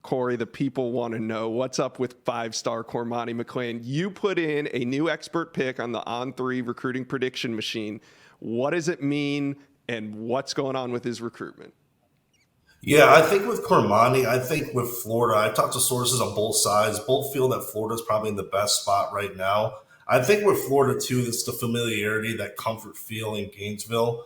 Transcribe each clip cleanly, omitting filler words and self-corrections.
Corey, the people want to know what's up with five-star Cormani McClain. You put in a new expert pick on the On3 recruiting prediction machine. What does it mean, and what's going on with his recruitment? Yeah, I think with Cormani, I think with Florida, I talked to sources on both sides. Both feel that Florida's probably in the best spot right now. I think with Florida, too, it's the familiarity, that comfort feel in Gainesville.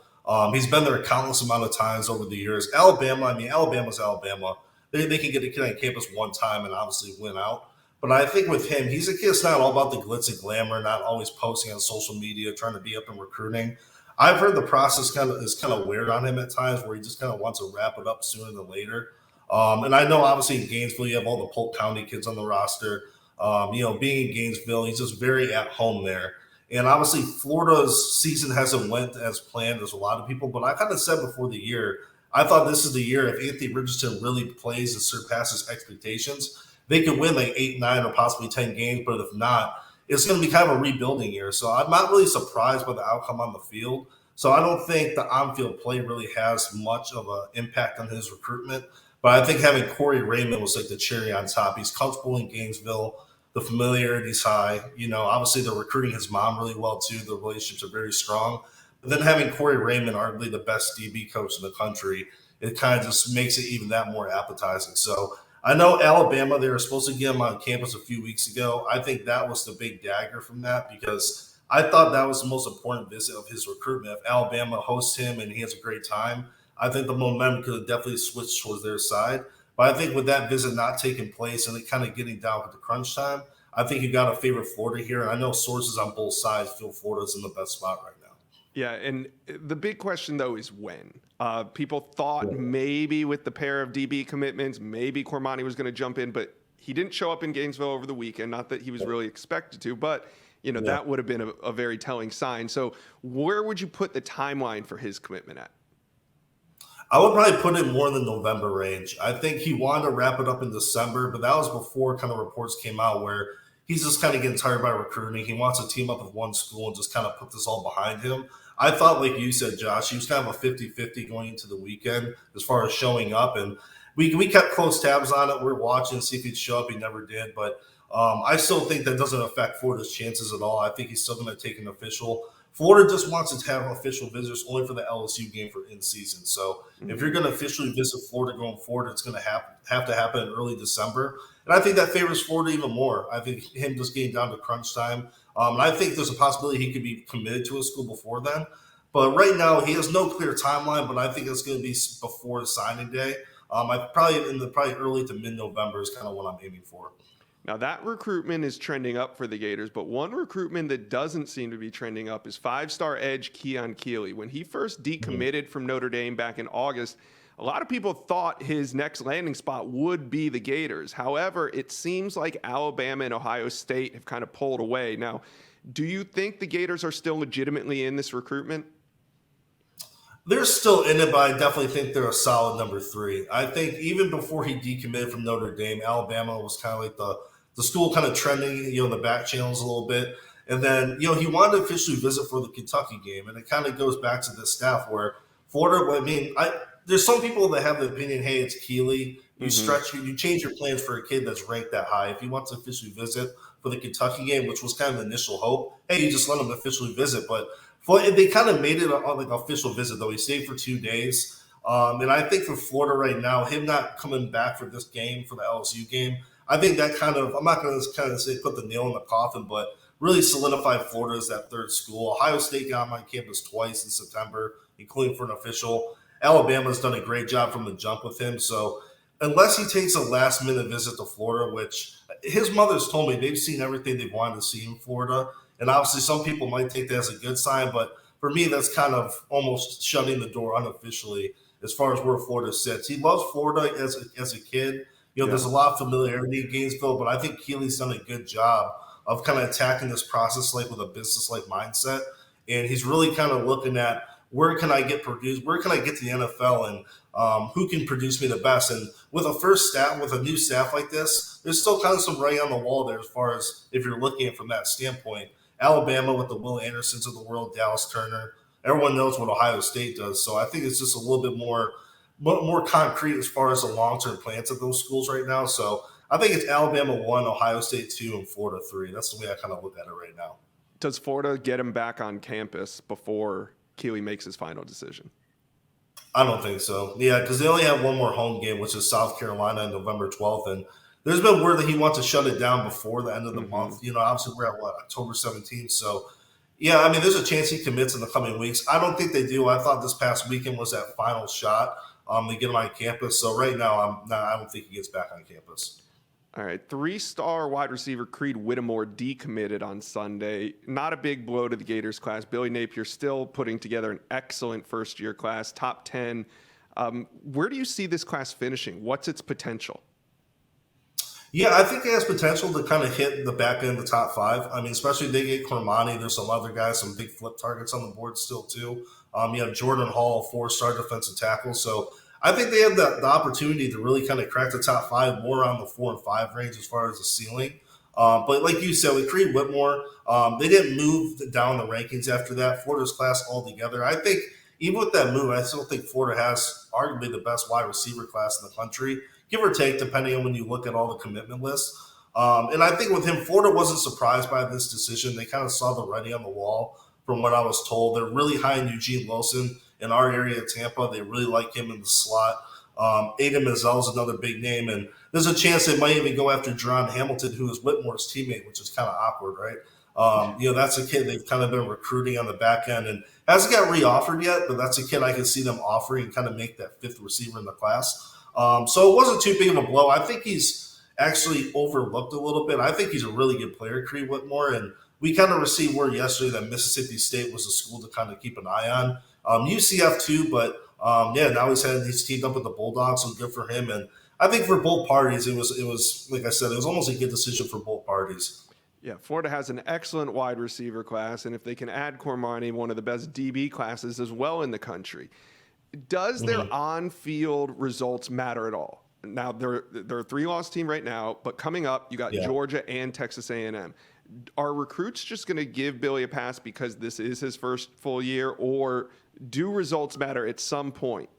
He's been there a countless amount of times over the years. Alabama's Alabama. They can get a kid on campus one time and obviously win out. But I think with him, he's a kid that's not all about the glitz and glamour, not always posting on social media, trying to be up in recruiting. I've heard the process is kind of weird on him at times, where he just kind of wants to wrap it up sooner than later. And I know obviously in Gainesville you have all the Polk County kids on the roster. Being in Gainesville, he's just very at home there. And obviously Florida's season hasn't went as planned as a lot of people, but I kind of said before the year, I thought this is the year if Anthony Richardson really plays and surpasses expectations, they could win like 8, 9, or possibly 10 games. But if not, it's going to be kind of a rebuilding year. So I'm not really surprised by the outcome on the field. So I don't think the on-field play really has much of an impact on his recruitment. But I think having Corey Raymond was like the cherry on top. He's comfortable in Gainesville. The familiarity's high. Obviously they're recruiting his mom really well too. The relationships are very strong. But then having Corey Raymond, arguably the best DB coach in the country, it kind of just makes it even that more appetizing. So I know Alabama, they were supposed to get him on campus a few weeks ago. I think that was the big dagger from that, because I thought that was the most important visit of his recruitment. If Alabama hosts him and he has a great time, I think the momentum could have definitely switched towards their side. But I think with that visit not taking place and it kind of getting down to the crunch time, I think you got to favor Florida here. And I know sources on both sides feel Florida's in the best spot right now. Yeah, and the big question, though, is when. People thought maybe with the pair of DB commitments, maybe Cormani was going to jump in, but he didn't show up in Gainesville over the weekend. Not that he was really expected to, but that would have been a very telling sign. So where would you put the timeline for his commitment at? I would probably put it more in the November range. I think he wanted to wrap it up in December, but that was before kind of reports came out where he's just kind of getting tired by recruiting. He wants to team up with one school and just kind of put this all behind him. I thought, like you said, Josh, he was kind of a 50-50 going into the weekend as far as showing up. And we kept close tabs on it. We're watching, see if he'd show up. He never did. But I still think that doesn't affect Florida's chances at all. I think he's still going to take an official. Florida just wants to have official visitors only for the LSU game for in-season. So if you're going to officially visit Florida going forward, it's going to have to happen in early December. And I think that favors Florida even more. I think him just getting down to crunch time. And I think there's a possibility he could be committed to a school before then. But right now, he has no clear timeline, but I think it's going to be before signing day. Probably early to mid-November is kind of what I'm aiming for. Now, that recruitment is trending up for the Gators, but one recruitment that doesn't seem to be trending up is five-star edge Keon Keeley. When he first decommitted from Notre Dame back in August, a lot of people thought his next landing spot would be the Gators. However, it seems like Alabama and Ohio State have kind of pulled away. Now, do you think the Gators are still legitimately in this recruitment? They're still in it, but I definitely think they're a solid number 3. I think even before he decommitted from Notre Dame, Alabama was kind of like the school kind of trending, in the back channels a little bit. And then, he wanted to officially visit for the Kentucky game. And it kind of goes back to this staff where Florida, there's some people that have the opinion, hey, it's Keeley. You change your plans for a kid that's ranked that high. If he wants to officially visit for the Kentucky game, which was kind of the initial hope, hey, you just let him officially visit. But they kind of made it like an official visit, though. He stayed for 2 days. And I think for Florida right now, him not coming back for this game, for the LSU game, I think that I'm not going to kind of say put the nail in the coffin, but really solidified Florida as that third school. Ohio State got him on campus twice in September, including for an official. Alabama's done a great job from the jump with him. So unless he takes a last-minute visit to Florida, which his mother's told me they've seen everything they've wanted to see in Florida, and obviously some people might take that as a good sign, but for me, that's kind of almost shutting the door unofficially as far as where Florida sits. He loves Florida as a kid. There's a lot of familiarity in Gainesville, but I think Keeley's done a good job of kind of attacking this process like with a business-like mindset. And he's really kind of looking at where can I get produced, where can I get to the NFL, and who can produce me the best. And with a new staff like this, there's still kind of some writing on the wall there as far as if you're looking at it from that standpoint. Alabama with the Will Andersons of the world, Dallas Turner, everyone knows what Ohio State does. So I think it's just a little bit more more concrete as far as the long-term plans of those schools right now. So I think it's Alabama 1, Ohio State 2, and Florida 3. That's the way I kind of look at it right now. Does Florida get him back on campus before Keeley makes his final decision? I don't think so. Yeah, because they only have one more home game, which is South Carolina on November 12th. And there's been word that he wants to shut it down before the end of the month. Obviously we're at October 17th. So, yeah, I mean, there's a chance he commits in the coming weeks. I don't think they do. I thought this past weekend was that final shot to get him on campus. So right now, I don't think he gets back on campus. All right, 3-star wide receiver Creed Whittemore decommitted on Sunday. Not a big blow to the Gators class. Billy Napier still putting together an excellent first-year class, top 10. Where do you see this class finishing? What's its potential? Yeah, I think it has potential to kind of hit the back end of the top 5. I mean, especially if they get Cormani. There's some other guys, some big flip targets on the board still, too. You have Jordan Hall, 4-star defensive tackle. So I think they have the opportunity to really kind of crack the top 5 more around the 4 and 5 range as far as the ceiling. But like you said, with Creed Whitmore, they didn't move down the rankings after that. Florida's class altogether. I think even with that move, I still think Florida has arguably the best wide receiver class in the country, give or take, depending on when you look at all the commitment lists. And I think with him, Florida wasn't surprised by this decision. They kind of saw the writing on the wall from what I was told. They're really high in Eugene Wilson in our area of Tampa. They really like him in the slot. Aiden Mizell is another big name, and there's a chance they might even go after Jerron Hamilton, who is Whitmore's teammate, which is kind of awkward, right? That's a kid they've kind of been recruiting on the back end and hasn't got re-offered yet, but that's a kid I can see them offering and kind of make that 5th receiver in the class. So it wasn't too big of a blow. I think he's actually overlooked a little bit. I think he's a really good player, Creed Whitmore, and we kind of received word yesterday that Mississippi State was a school to kind of keep an eye on. UCF too, but now he's teamed up with the Bulldogs, so good for him. And I think for both parties, it was like I said, it was almost a good decision for both parties. Yeah, Florida has an excellent wide receiver class, and if they can add Cormani, one of the best DB classes as well in the country, does their on-field results matter at all? Now they're a 3-loss team right now, but coming up, you got Georgia and Texas A&M. Are recruits just going to give Billy a pass because this is his first full year, or do results matter at some point?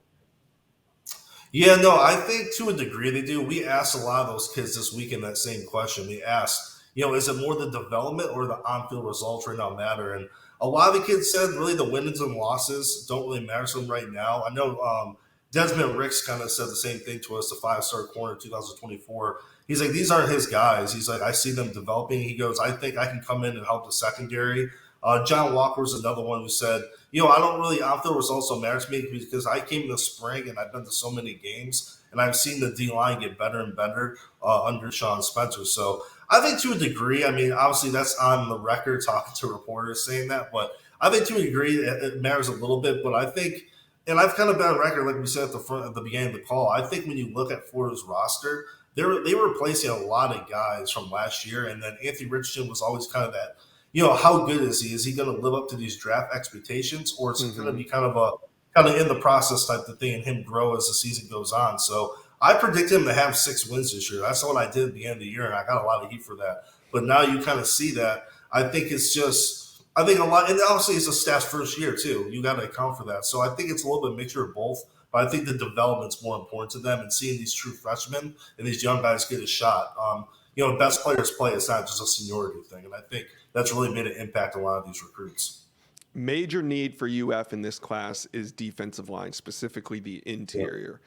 Yeah, no, I think to a degree they do. We asked a lot of those kids this weekend that same question. We asked, is it more the development or the on-field results right now matter? And a lot of the kids said really the wins and losses don't really matter to them right now. I know Desmond Ricks kind of said the same thing to us, the 5-star corner 2024. He's like, these aren't his guys. He's like, I see them developing. He goes, I think I can come in and help the secondary. John Walker was another one who said, I don't really on-field results don't matter to me because I came in the spring and I've been to so many games and I've seen the D-line get better and better under Sean Spencer. So I think to a degree, I mean, obviously that's on the record talking to reporters saying that, but I think to a degree it matters a little bit. But I think, and I've kind of been on record, like we said at the beginning of the call, I think when you look at Florida's roster, they were replacing a lot of guys from last year. And then Anthony Richardson was always kind of that, how good is he? Is he going to live up to these draft expectations, or is it going to be kind of in the process type of thing and him grow as the season goes on? So I predict him to have 6 wins this year. That's what I did at the end of the year, and I got a lot of heat for that. But now you kind of see that. I think a lot, and obviously it's a staff's first year too. You got to account for that. So I think it's a little bit mixture of both. But I think the development's more important to them, and seeing these true freshmen and these young guys get a shot. Best players play. It's not just a seniority thing, and I think that's really made an impact on a lot of these recruits. Major need for UF in this class is defensive line, specifically the interior.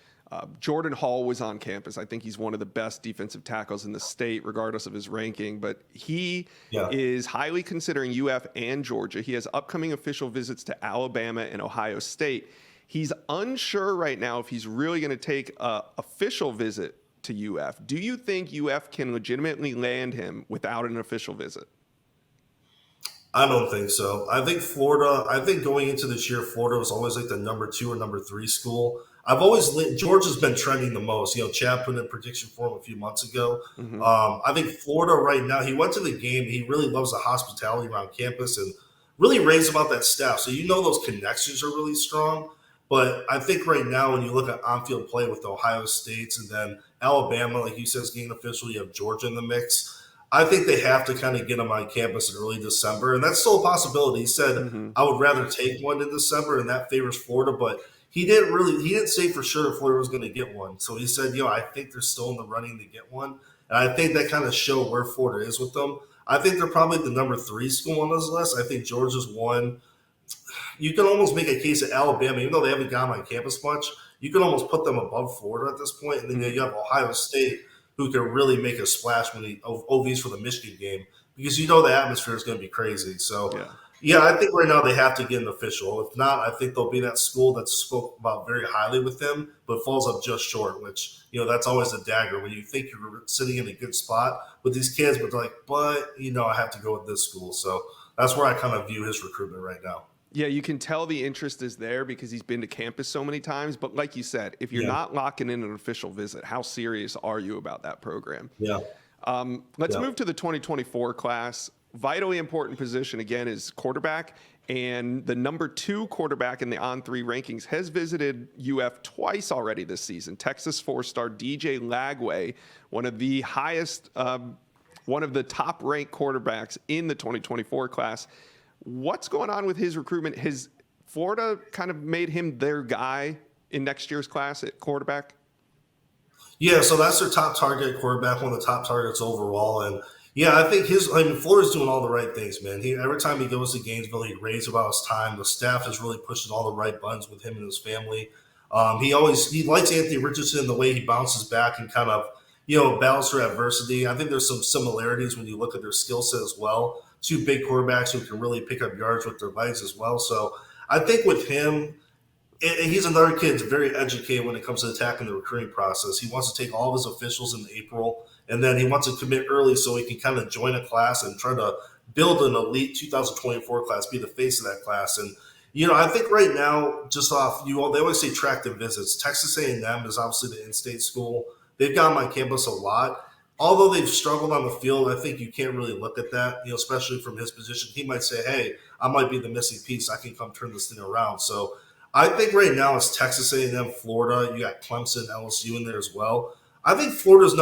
Jordan Hall was on campus. I think he's one of the best defensive tackles in the state, regardless of his ranking. But he is highly considering UF and Georgia. He has upcoming official visits to Alabama and Ohio State. He's unsure right now if he's really going to take an official visit to UF. Do you think UF can legitimately land him without an official visit? I don't think so. I think going into this year, Florida was always like the number 2 or number 3 school. Georgia's been trending the most. Chad put in a prediction for him a few months ago. I think Florida right now, he went to the game. He really loves the hospitality around campus and really raves about that staff. So those connections are really strong. But I think right now, when you look at on-field play with Ohio States and then Alabama, like you said, is getting official, you have Georgia in the mix. I think they have to kind of get him on campus in early December, and that's still a possibility. He said, I would rather take one in December, and that favors Florida, but he didn't say for sure if Florida was going to get one. So he said, I think they're still in the running to get one. And I think that kind of showed where Florida is with them. I think they're probably the number 3 school on this list. I think Georgia's 1. You can almost make a case at Alabama, even though they haven't gone on campus much, you can almost put them above Florida at this point. And then you have Ohio State, who can really make a splash when he OVs for the Michigan game, because the atmosphere is going to be crazy. So, yeah, I think right now they have to get an official. If not, I think they'll be that school that's spoke about very highly with them, but falls up just short, which, that's always a dagger when you think you're sitting in a good spot with these kids, but they're like, I have to go with this school. So that's where I kind of view his recruitment right now. Yeah, you can tell the interest is there because he's been to campus so many times. But like you said, if you're not locking in an official visit, how serious are you about that program? Yeah. Let's move to the 2024 class. Vitally important position, again, is quarterback. And the number 2 quarterback in the On3 rankings has visited UF twice already this season. Texas 4-star DJ Lagway, one of the top-ranked quarterbacks in the 2024 class. What's going on with his recruitment? Has Florida kind of made him their guy in next year's class at quarterback? Yeah, so that's their top target at quarterback, one of the top targets overall. And yeah, I think Florida's doing all the right things, man. Every time he goes to Gainesville, he raves about his time. The staff is really pushing all the right buttons with him and his family. He likes Anthony Richardson, the way he bounces back and kind of, battles through adversity. I think there's some similarities when you look at their skill set as well. 2 big quarterbacks who can really pick up yards with their legs as well. So I think with him, he's another kid that's very educated when it comes to attacking the recruiting process. He wants to take all of his officials in April, and then he wants to commit early so he can kind of join a class and try to build an elite 2024 class, be the face of that class. And, I think right now, just off, they always say track the visits. Texas A&M is obviously the in-state school. They've gone on campus a lot. Although they've struggled on the field, I think you can't really look at that, especially from his position. He might say, hey, I might be the missing piece. I can come turn this thing around. So I think right now it's Texas A&M, Florida. You got Clemson, LSU in there as well. I think Florida's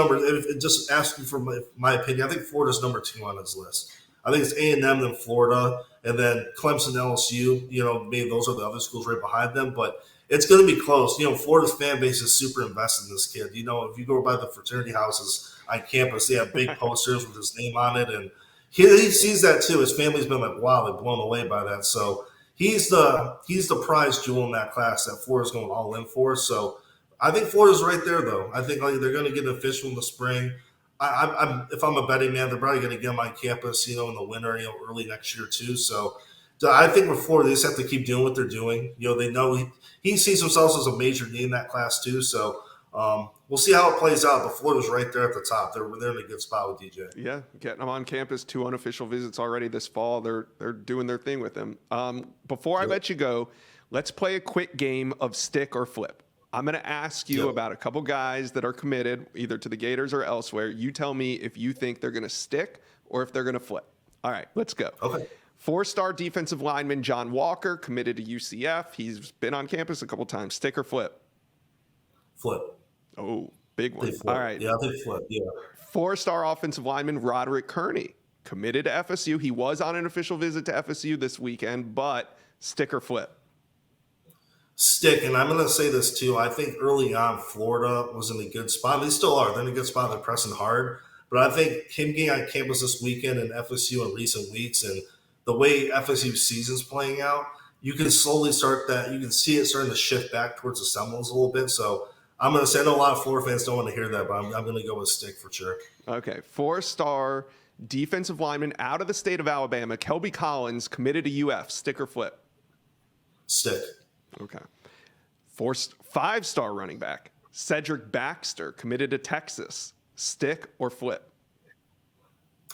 just asking for my opinion, I think Florida's number 2 on his list. I think it's A&M, then Florida, and then Clemson, LSU. Maybe those are the other schools right behind them. But it's going to be close. Florida's fan base is super invested in this kid. If you go by the fraternity houses on campus, they have big posters with his name on it, and he sees that too. His family's been like, wow, they're blown away by that. So he's the prize jewel in that class that Florida's going all in for. So I think Florida's right there, though. I think they're going to get an official in the spring. If I'm a betting man, they're probably going to get him on campus, in the winter, early next year too. So I think with Florida, they just have to keep doing what they're doing. They know he sees himself as a major need in that class too. So we'll see how it plays out. But Florida's right there at the top. They're in a good spot with DJ. Yeah, getting them on campus, 2 unofficial visits already this fall. They're doing their thing with them. Before I let you go, let's play a quick game of stick or flip. I'm going to ask you about a couple guys that are committed either to the Gators or elsewhere. You tell me if you think they're going to stick or if they're going to flip. All right, let's go. Okay. 4-star defensive lineman John Walker, committed to UCF. He's been on campus a couple times. Stick or flip? Flip. Oh, big one. All right. Yeah, I think flip. Yeah. 4-star offensive lineman Roderick Kearney, committed to FSU. He was on an official visit to FSU this weekend, but stick or flip? Stick, and I'm going to say this too. I think early on, Florida was in a good spot. They still are. They're in a good spot. They're pressing hard. But I think him getting on campus this weekend and FSU in recent weeks and the way FSU season's playing out, you can slowly start that. You can see it starting to shift back towards the Seminoles a little bit. So I'm going to say, I know a lot of Florida fans don't want to hear that, but I'm going to go with stick for sure. Okay. 4-star defensive lineman out of the state of Alabama, Kelby Collins, committed to UF. Stick or flip? Stick. Okay. 5-star running back, Cedric Baxter, committed to Texas. Stick or flip?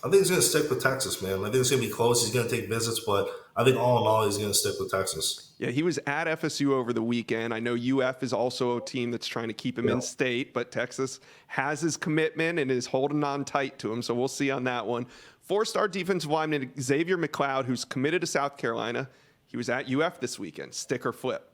I think he's going to stick with Texas, man. I think it's going to be close. He's going to take visits, but I think all in all, he's going to stick with Texas. Yeah, he was at FSU over the weekend. I know UF is also a team that's trying to keep him in state, but Texas has his commitment and is holding on tight to him, so we'll see on that one. 4-star defensive lineman Xavier McLeod, who's committed to South Carolina. He was at UF this weekend. Stick or flip?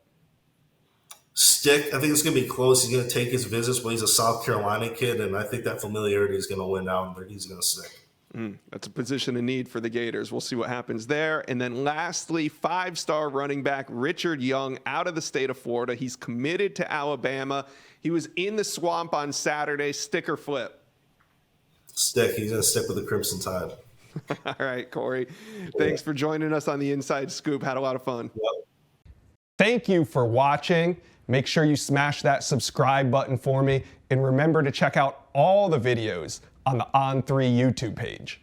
Stick. I think it's going to be close. He's going to take his visits, but he's a South Carolina kid, and I think that familiarity is going to win out, and he's going to stick. That's a position of need for the Gators. We'll see what happens there. And then lastly, 5-star running back Richard Young out of the state of Florida. He's committed to Alabama. He was in the Swamp on Saturday. Stick or flip? Stick. He's going to stick with the Crimson Tide. All right, Corey. Thanks for joining us on the Inside Scoop. Had a lot of fun. Yep. Thank you for watching. Make sure you smash that subscribe button for me. And remember to check out all the videos on the On3 YouTube page.